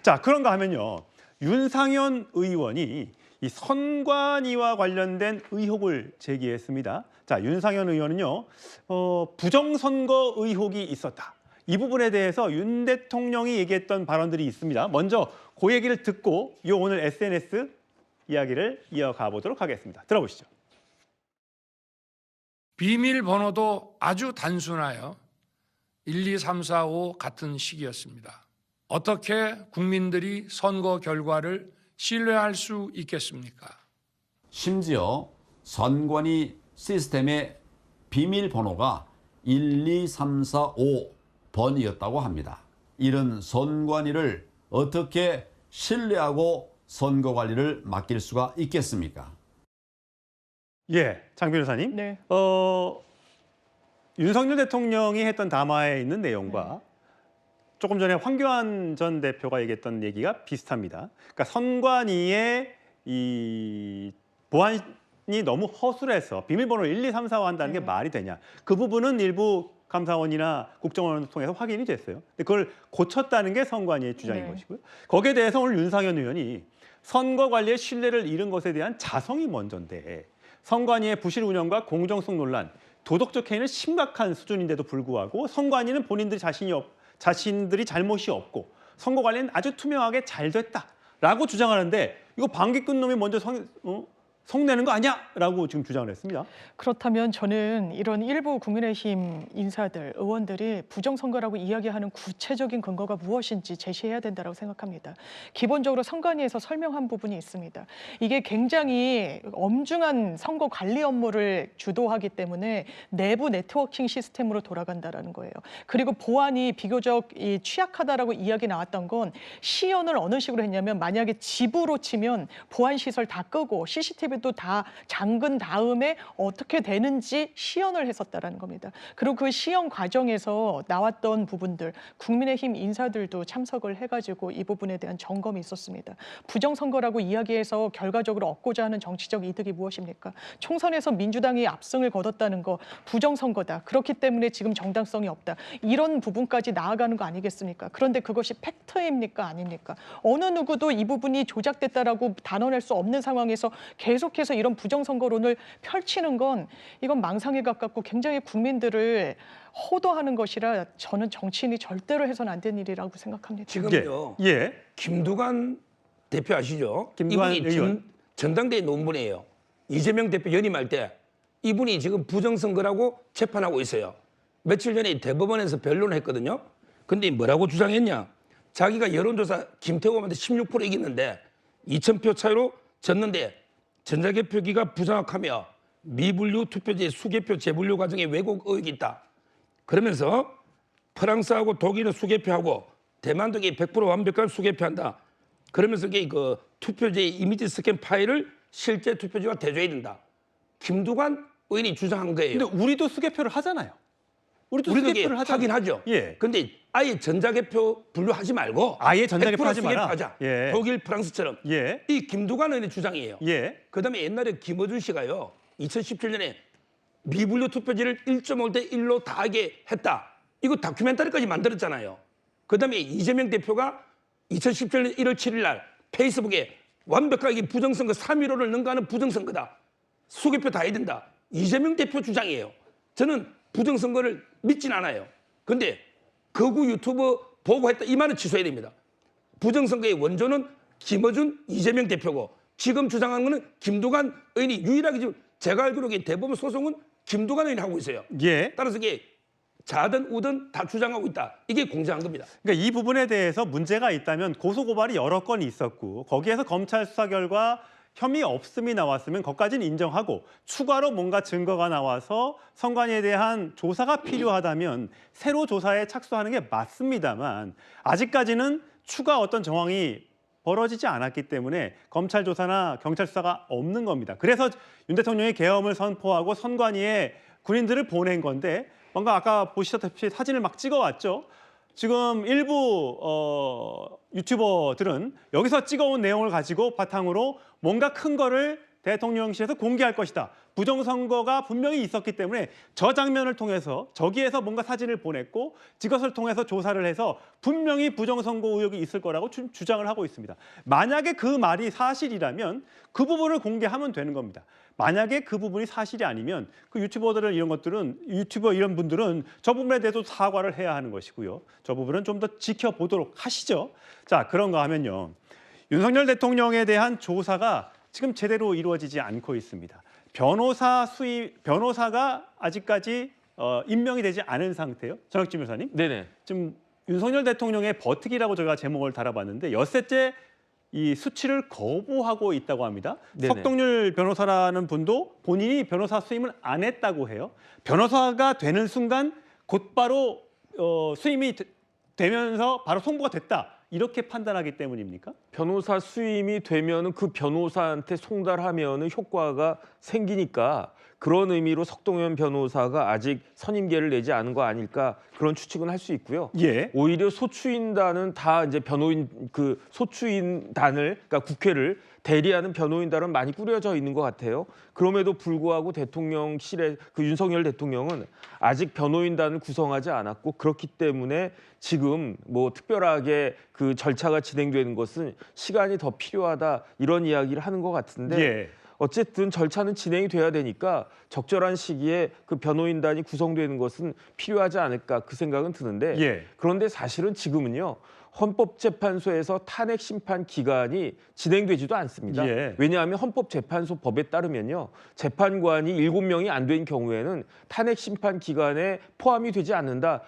자, 그런가 하면요. 윤상현 의원이 이 선관위와 관련된 의혹을 제기했습니다. 자, 윤상현 의원은요. 부정선거 의혹이 있었다. 이 부분에 대해서 윤 대통령이 얘기했던 발언들이 있습니다. 먼저 그 얘기를 듣고 요 오늘 SNS 이야기를 이어가 보도록 하겠습니다. 들어보시죠. 비밀번호도 아주 단순하여 1, 2, 3, 4, 5 같은 식이었습니다. 어떻게 국민들이 선거 결과를 신뢰할 수 있겠습니까? 심지어 선관위 시스템의 비밀번호가 1, 2, 3, 4, 5번이었다고 합니다. 이런 선관위를 어떻게 신뢰하고 선거 관리를 맡길 수가 있겠습니까? 예, 장 변호사님. 네. 윤석열 대통령이 했던 담화에 있는 내용과 조금 전에 황교안 전 대표가 얘기했던 얘기가 비슷합니다. 그러니까 선관위의 이 보안이 너무 허술해서 비밀번호 1, 2, 3, 4 한다는 게 말이 되냐. 그 부분은 일부 감사원이나 국정원을 통해서 확인이 됐어요. 근데 그걸 고쳤다는 게 선관위의 주장인 것이고요. 거기에 대해서 오늘 윤상현 의원이 선거 관리의 신뢰를 잃은 것에 대한 자성이 먼저인데 선관위의 부실 운영과 공정성 논란, 도덕적 해이는 심각한 수준인데도 불구하고 선관위는 본인들이 자신들이 잘못이 없고 선거 관리는 아주 투명하게 잘 됐다라고 주장하는데 이거 방귀 꾼 놈이 먼저 성내는 거 아니야?라고 지금 주장을 했습니다. 그렇다면 저는 이런 일부 국민의힘 인사들, 의원들이 부정선거라고 이야기하는 구체적인 근거가 무엇인지 제시해야 된다고 생각합니다. 기본적으로 선관위에서 설명한 부분이 있습니다. 이게 굉장히 엄중한 선거 관리 업무를 주도하기 때문에 내부 네트워킹 시스템으로 돌아간다는 거예요. 그리고 보안이 비교적 취약하다라고 이야기 나왔던 건 시연을 어느 식으로 했냐면 만약에 집으로 치면 보안 시설 다 끄고 CCTV 또 다 잠근 다음에 어떻게 되는지 시연을 했었다라는 겁니다. 그리고 그 시연 과정에서 나왔던 부분들 국민의힘 인사들도 참석을 해가지고 이 부분에 대한 점검이 있었습니다. 부정선거라고 이야기해서 결과적으로 얻고자 하는 정치적 이득이 무엇입니까? 총선에서 민주당이 압승을 거뒀다는 거 부정선거다. 그렇기 때문에 지금 정당성이 없다. 이런 부분까지 나아가는 거 아니겠습니까? 그런데 그것이 팩트입니까? 아닙니까? 어느 누구도 이 부분이 조작됐다라고 단언할 수 없는 상황에서 계속해서 이런 부정선거론을 펼치는 건 이건 망상에 가깝고 굉장히 국민들을 호도하는 것이라 저는 정치인이 절대로 해서는 안 되는 일이라고 생각합니다. 지금요. 예. 김두관 대표 아시죠? 김두관 이분이 의원. 전당대회 논문이에요. 이재명 대표 연임할 때 이분이 지금 부정선거라고 재판하고 있어요. 며칠 전에 대법원에서 변론을 했거든요. 근데 뭐라고 주장했냐? 자기가 여론조사 김태호한테 16% 이겼는데 2,000표 차이로 졌는데 전자개표기가 부정확하며 미분류 투표지의 수개표 재분류 과정에 왜곡 의혹이 있다. 그러면서 프랑스하고 독일은 수개표하고 대만도 100% 완벽한 수개표한다. 그러면서 그 투표지의 이미지 스캔 파일을 실제 투표지와 대조해야 된다. 김두관 의원이 주장한 거예요. 근데 우리도 수개표를 하잖아요. 우리도 우리도 수개표를 하긴 하죠. 예. 근데 아예 전자개표 분류하지 말고 아예 전자개표 100% 하지 마라. 수개표하자. 예. 독일, 프랑스처럼. 예. 이 김두관 의원의 주장이에요. 예. 그다음에 옛날에 김어준 씨가요. 2017년에 미분류 투표지를 1.5대 1로 다 하게 했다. 이거 다큐멘터리까지 만들었잖아요. 그다음에 이재명 대표가 2017년 1월 7일 날 페이스북에 완벽하게 부정선거 3.15를 능가하는 부정선거다. 수개표 다 해야 된다. 이재명 대표 주장이에요. 저는 부정선거를 믿진 않아요. 근데 거구 유튜브 보고 했다. 이 말은 취소해야 됩니다. 부정선거의 원조는 김어준, 이재명 대표고 지금 주장하는 거는 김두관 의원이 유일하게 지금 제가 알기로 대법원 소송은 김두관 의원이 하고 있어요. 예. 따라서 이게 자든 우든 다 주장하고 있다. 이게 공정한 겁니다. 그러니까 이 부분에 대해서 문제가 있다면 고소고발이 여러 건이 있었고 거기에서 검찰 수사 결과 혐의 없음이 나왔으면 그것까지는 인정하고 추가로 뭔가 증거가 나와서 선관위에 대한 조사가 필요하다면 새로 조사에 착수하는 게 맞습니다만 아직까지는 추가 어떤 정황이 벌어지지 않았기 때문에 검찰 조사나 경찰 수사가 없는 겁니다. 그래서 윤 대통령이 계엄을 선포하고 선관위에 군인들을 보낸 건데 뭔가 아까 보시다시피 사진을 막 찍어왔죠. 지금 일부 유튜버들은 여기서 찍어온 내용을 가지고 바탕으로 뭔가 큰 거를 대통령실에서 공개할 것이다. 부정선거가 분명히 있었기 때문에 저 장면을 통해서 저기에서 뭔가 사진을 보냈고 이것을 통해서 조사를 해서 분명히 부정선거 의혹이 있을 거라고 주장을 하고 있습니다. 만약에 그 말이 사실이라면 그 부분을 공개하면 되는 겁니다. 만약에 그 부분이 사실이 아니면 그 유튜버들은 이런 것들은 유튜버 이런 분들은 저 부분에 대해서 사과를 해야 하는 것이고요. 저 부분은 좀 더 지켜보도록 하시죠. 자, 그런가 하면요. 윤석열 대통령에 대한 조사가 지금 제대로 이루어지지 않고 있습니다. 변호사가 아직까지 임명이 되지 않은 상태예요. 정혁진 변호사님. 네네. 지금 윤석열 대통령의 버티기라고 제가 제목을 달아봤는데 엿새째 이 수치를 거부하고 있다고 합니다. 네네. 석동률 변호사라는 분도 본인이 변호사 수임을 안 했다고 해요. 변호사가 되는 순간 곧바로 수임이 되면서 바로 송부가 됐다. 이렇게 판단하기 때문입니까? 변호사 수임이 되면은 그 변호사한테 송달하면은 효과가 생기니까 그런 의미로 석동현 변호사가 아직 선임계를 내지 않은 거 아닐까 그런 추측은 할 수 있고요. 예. 오히려 소추인단은 다 이제 변호인 그 소추인단을 그러니까 국회를 대리하는 변호인단은 많이 꾸려져 있는 것 같아요. 그럼에도 불구하고 대통령실의 그 윤석열 대통령은 아직 변호인단을 구성하지 않았고 그렇기 때문에 지금 뭐 특별하게 그 절차가 진행되는 것은 시간이 더 필요하다 이런 이야기를 하는 것 같은데 예. 어쨌든 절차는 진행이 돼야 되니까 적절한 시기에 그 변호인단이 구성되는 것은 필요하지 않을까 그 생각은 드는데 예. 그런데 사실은 지금은요. 헌법재판소에서 탄핵 심판 기간이 진행되지도 않습니다. 예. 왜냐하면 헌법재판소 법에 따르면요. 재판관이 7명이 안 된 경우에는 탄핵 심판 기간에 포함이 되지 않는다.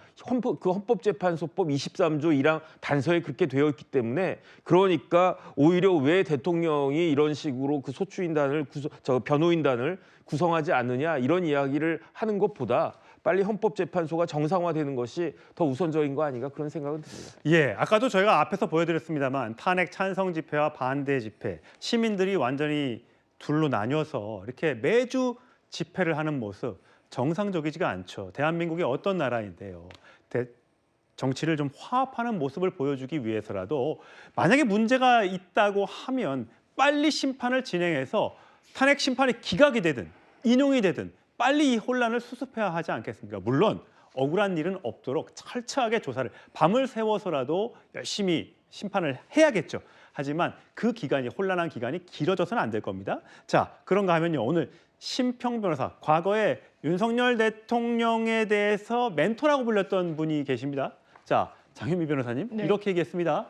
헌법재판소법 23조 1항 단서에 그렇게 되어 있기 때문에 그러니까 오히려 왜 대통령이 이런 식으로 그 소추인단을 변호인단을 구성하지 않느냐 이런 이야기를 하는 것보다 빨리 헌법재판소가 정상화되는 것이 더 우선적인 거 아닌가 그런 생각은 듭니다. 예, 아까도 저희가 앞에서 보여드렸습니다만 탄핵 찬성 집회와 반대 집회, 시민들이 완전히 둘로 나뉘어서 이렇게 매주 집회를 하는 모습 정상적이지가 않죠. 대한민국이 어떤 나라인데요. 정치를 좀 화합하는 모습을 보여주기 위해서라도 만약에 문제가 있다고 하면 빨리 심판을 진행해서 탄핵 심판이 기각이 되든 인용이 되든 빨리 이 혼란을 수습해야 하지 않겠습니까? 물론 억울한 일은 없도록 철저하게 조사를 밤을 새워서라도 열심히 심판을 해야겠죠. 하지만 그 기간이 혼란한 기간이 길어져서는 안 될 겁니다. 자, 그런가 하면요. 오늘 심평 변호사, 과거에 윤석열 대통령에 대해서 멘토라고 불렸던 분이 계십니다. 자, 장현미 변호사님 네. 이렇게 얘기했습니다.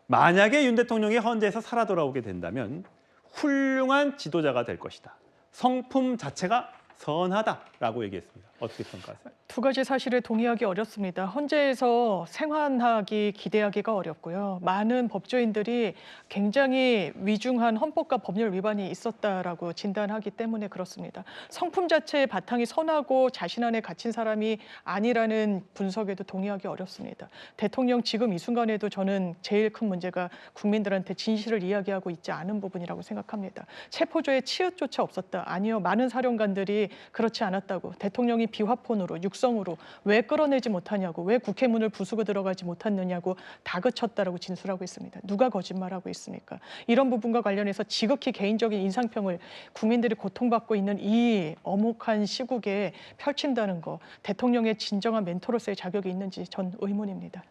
만약에 윤 대통령이 헌재에서 살아 돌아오게 된다면 훌륭한 지도자가 될 것이다. 성품 자체가 선하다라고 얘기했습니다. 어떻게 평가하세요? 두 가지 사실에 동의하기 어렵습니다. 헌재에서 생환하기 기대하기가 어렵고요. 많은 법조인들이 굉장히 위중한 헌법과 법률 위반이 있었다라고 진단하기 때문에 그렇습니다. 성품 자체의 바탕이 선하고 자신 안에 갇힌 사람이 아니라는 분석에도 동의하기 어렵습니다. 대통령 지금 이 순간에도 저는 제일 큰 문제가 국민들한테 진실을 이야기하고 있지 않은 부분이라고 생각합니다. 체포조에 치읓조차 없었다. 아니요. 많은 사령관들이 그렇지 않았다고. 대통령이 비화폰으로 육성으로 왜 끌어내지 못하냐고 왜 국회 문을 부수고 들어가지 못했느냐고 다그쳤다라고 진술하고 있습니다. 누가 거짓말하고 있습니까? 이런 부분과 관련해서 지극히 개인적인 인상평을 국민들이 고통받고 있는 이 엄혹한 시국에 펼친다는 거 대통령의 진정한 멘토로서의 자격이 있는지 전 의문입니다.